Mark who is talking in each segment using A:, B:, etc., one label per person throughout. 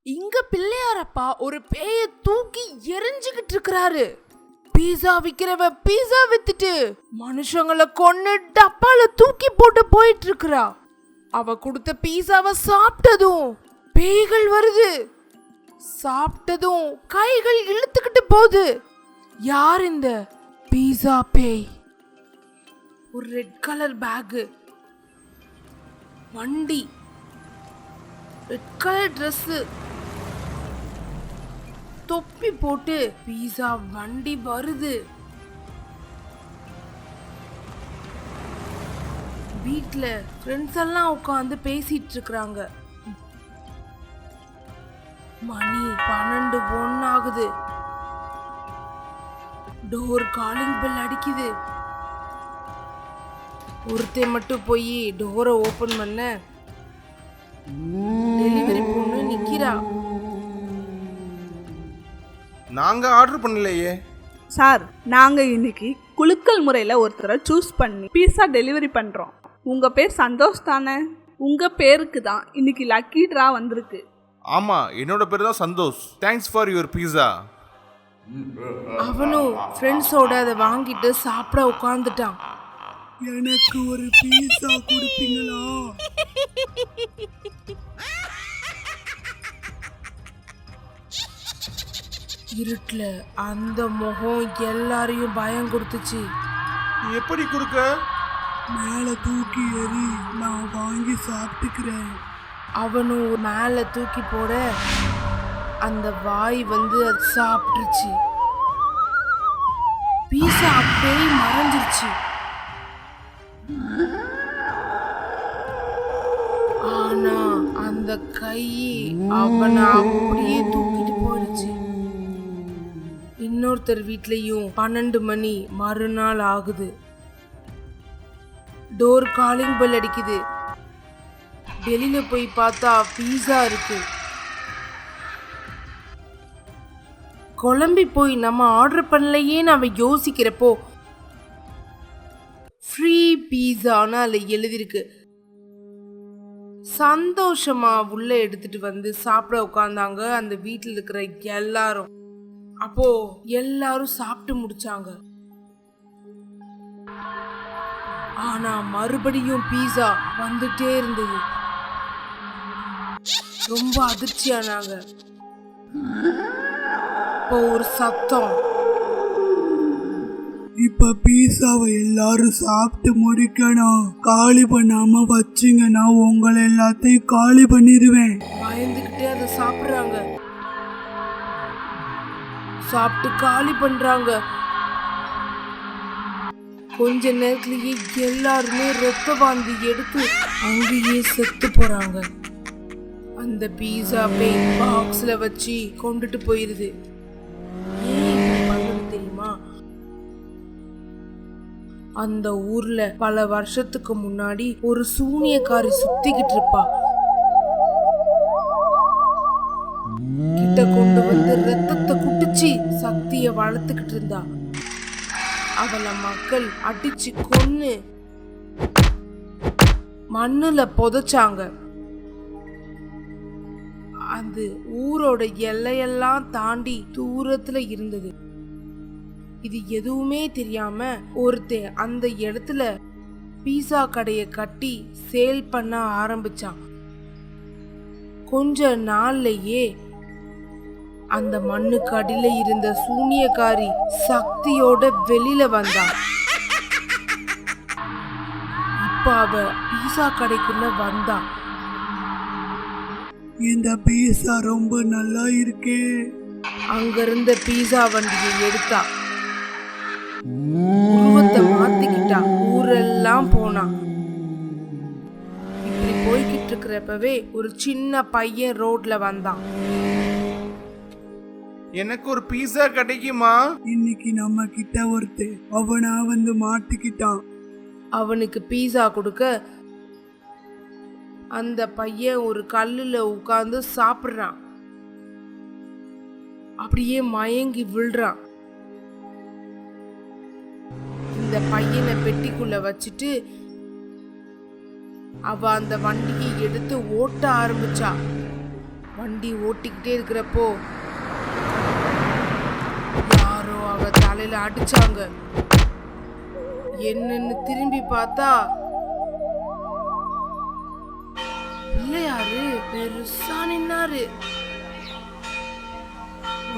A: இங்க பிள்ளையாரப்பா ஒரு பேய தூக்கி எரிஞ்சுக்கிட்டு இருக்கிறாரு. பீஸா விக்கிறவ பீஸா வித்துட்டு மனுஷங்களை கொன்னு டப்பால தூக்கி போட்டு போயிட்டு இருக்கிறா. அவ கொடுத்த பீஸாவை சாப்பிட்டதும் பேய்கள் வருது. சாப்பிட்டதும் கைகள் இழுத்துக்கிட்டு போகுது. யார் இந்த பீஸா பேய்? ஒரு ரெட் கலர் பேக், வண்டி, ரெட் கலர் ட்ரெஸ், தொப்பி போட்டு பீஸா வண்டி வருது. வீட்ல ஃப்ரெண்ட்ஸ் எல்லாம் உட்காந்து பேசிட்டு இருக்காங்க. மணி 12 ஆகுது. டோர் காலிங் பெல் அடிக்குது. ஒருத்தன் மட்டும் போய் டோரை ஓபன் பண்ண டெலிவரி பொண்ணு நிக்கிறா.
B: நாங்க ஆர்டர் பண்ணலையே
C: சார். நாங்க இன்னைக்கு குலுக்கல் முறையில் ஒருத்தரை சூஸ் பண்ணி பீஸா டெலிவரி பண்றோம். உங்க பேர் சந்தோஷ் தானே? உங்க பேருக்கு தான் இன்னைக்கு லக்கி ட்ரா வந்திருக்கு.
B: ஆமா, என்னோட பேர் தான் சந்தோஷ். தேங்க்ஸ் ஃபார் யுவர் பீஸா.
A: அவனும் ஃப்ரெண்ட்ஸோட அதை வாங்கிட்டு சாப்பிட உட்கார்ந்துட்டான்.
D: எனக்கு ஒரு பீஸா கொடுப்பீங்களா?
A: இருட்டுல அந்த முகம் எல்லாரையும் பயம் கொடுத்துச்சு.
B: எப்படி கொடுக்க?
D: மேல தூக்கி எறி, நான் வாங்கி சாப்பிட்டுக்கிறேன்.
A: அவனும் மேல தூக்கி போட அந்த வாய் வந்து அது சாப்பிட்டுருச்சு. பீஸா அப்படியே மறைஞ்சிருச்சு. ஆனா அந்த கை அவனை அப்படியே தூக்கிட்டு போயிடுச்சு. இன்னொருத்தர் வீட்லயும் 12 மணி மறுநாள் ஆகுது. டோர் காலிங் பெல் அடிக்குது. வெளியில போய் பார்த்தா பீஸா இருக்கு. குழம்பி போய் நம்ம ஆர்டர் பண்ணலையேன்னு அவன் யோசிக்கிறப்போ ஃப்ரீ பீஸான்னு அதில் எழுதிருக்கு. சந்தோஷமா உள்ள எடுத்துட்டு வந்து சாப்பிட உட்கார்ந்தாங்க அந்த வீட்டில் இருக்கிற எல்லாரும். அப்போ எல்லாரும் சாப்பிட்டு முடிச்சாங்க. ஆனா மறுபடியும் பீஸா வந்துட்டே இருந்தது. ரொம்ப அதிர்ச்சியானாங்க. இப்போ ஒரு சத்தம்.
D: இப்ப பீஸாவை எல்லாரும் சாப்பிட்டு முடிக்கணும். காலி பண்ணாம வச்சிங்கன்னா உங்களை எல்லாத்தையும் காலி பண்ணிடுவேன்.
A: பயந்துகிட்டே அதை சாப்பிடுறாங்க. சாப்பிட்டு காலி பண்றாங்க. கொஞ்ச நேரத்திலேயே எல்லாருமே ரத்த வாந்தி எடுத்து அங்கேயே செத்து போறாங்க. அந்த பீஸா பேய் பாக்ஸ்ல வச்சு கொண்டுட்டு போயிருது. ஏன் இப்படி பண்ணது தெரியுமா? அந்த ஊர்ல பல வருஷத்துக்கு முன்னாடி ஒரு சூனியக்காரி சுத்திக்கிட்டு இருப்பா. கிட்ட கொண்டு வந்து ரத்தத்தை குடிச்சு சக்திய வளர்த்துக்கிட்டு இருந்தா. அவளை மக்கள் அடிச்சு கொன்னு மண்ணுல புதைச்சாங்க. அது ஊரோட எல்லையெல்லாம் தாண்டி தூரத்துல இருந்தது. இது எதுவுமே தெரியாம ஒருத்தன் அந்த இடத்துல பீஸா கடைய கட்டி சேல் பண்ண ஆரம்பிச்சான். கொஞ்ச நாள்லயே அந்த மண்ணுக்கு அடியில இருந்த சூனியக்காரி சக்தியோட வெளியில வந்தான். இப்ப அவ பீஸா கடைக்குள்ள வந்தா.
D: இந்த பீஸா ரொம்ப நல்லா இருக்கே.
A: அங்க இருந்த பீஸா வண்டியை எடுத்தா. உருவத்தை மாத்திக்கிட்டா. ஊரெல்லாம் போனா. இப்படி போய்கிட்டு இருக்கிறப்பவே ஒரு சின்ன பையன் ரோட்ல வந்தான்.
B: எனக்கு ஒரு பீஸா கிடைக்குமா?
D: இன்னைக்கு நம்ம கிட்ட ஒருத்தர் அவனா வந்து மாட்டிக்கிட்டான்.
A: அவனுக்கு பீஸா கொடுக்க அந்த பையன் ஒரு கல்லுல உட்கார்ந்து சாப்பிடுறான். அப்படியே மயங்கி விழுறான். இந்த பையனை பெட்டிக்குள்ள வச்சுட்டு அவ அந்த வண்டியை எடுத்து ஓட்ட ஆரம்பிச்சா. வண்டி ஓட்டிக்கிட்டே இருக்கிறப்போ யாரோ அவ தலையில அடிச்சாங்க. என்னன்னு திரும்பி பார்த்தா பிள்ளையாரு பெருசா நின்னாரு.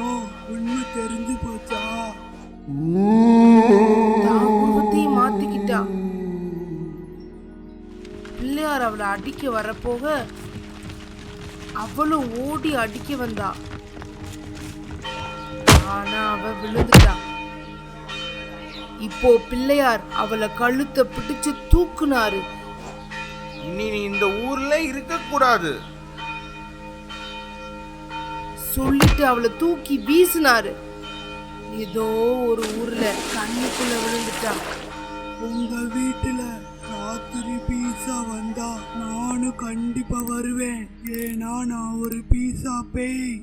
D: ஓ, உண்மை தெரிஞ்சு போச்சா?
A: தான் உருவத்தையும் மாத்திக்கிட்டா. பிள்ளையார் அவளை அடிக்க வரப்போக அவளும் ஓடி அடிக்க வந்தா. ஆனா அவ விழுந்துட்டா. இப்போ பிள்ளையார் அவளை கழுத்தை பிடிச்சு தூக்குனாரு.
B: இனி நீ இந்த ஊர்ல இருக்க கூடாது
A: சொல்லிட்டு அவளை தூக்கி வீசினாரு. ஏதோ ஒரு ஊர்ல கண்ணுக்குள்ள விழுந்துட்டா.
D: உங்க வீட்டுல ராத்திரி பீஸா வந்தா நானும் கண்டிப்பா வருவேன். ஏன்னா நான் ஒரு பீஸா பேய்.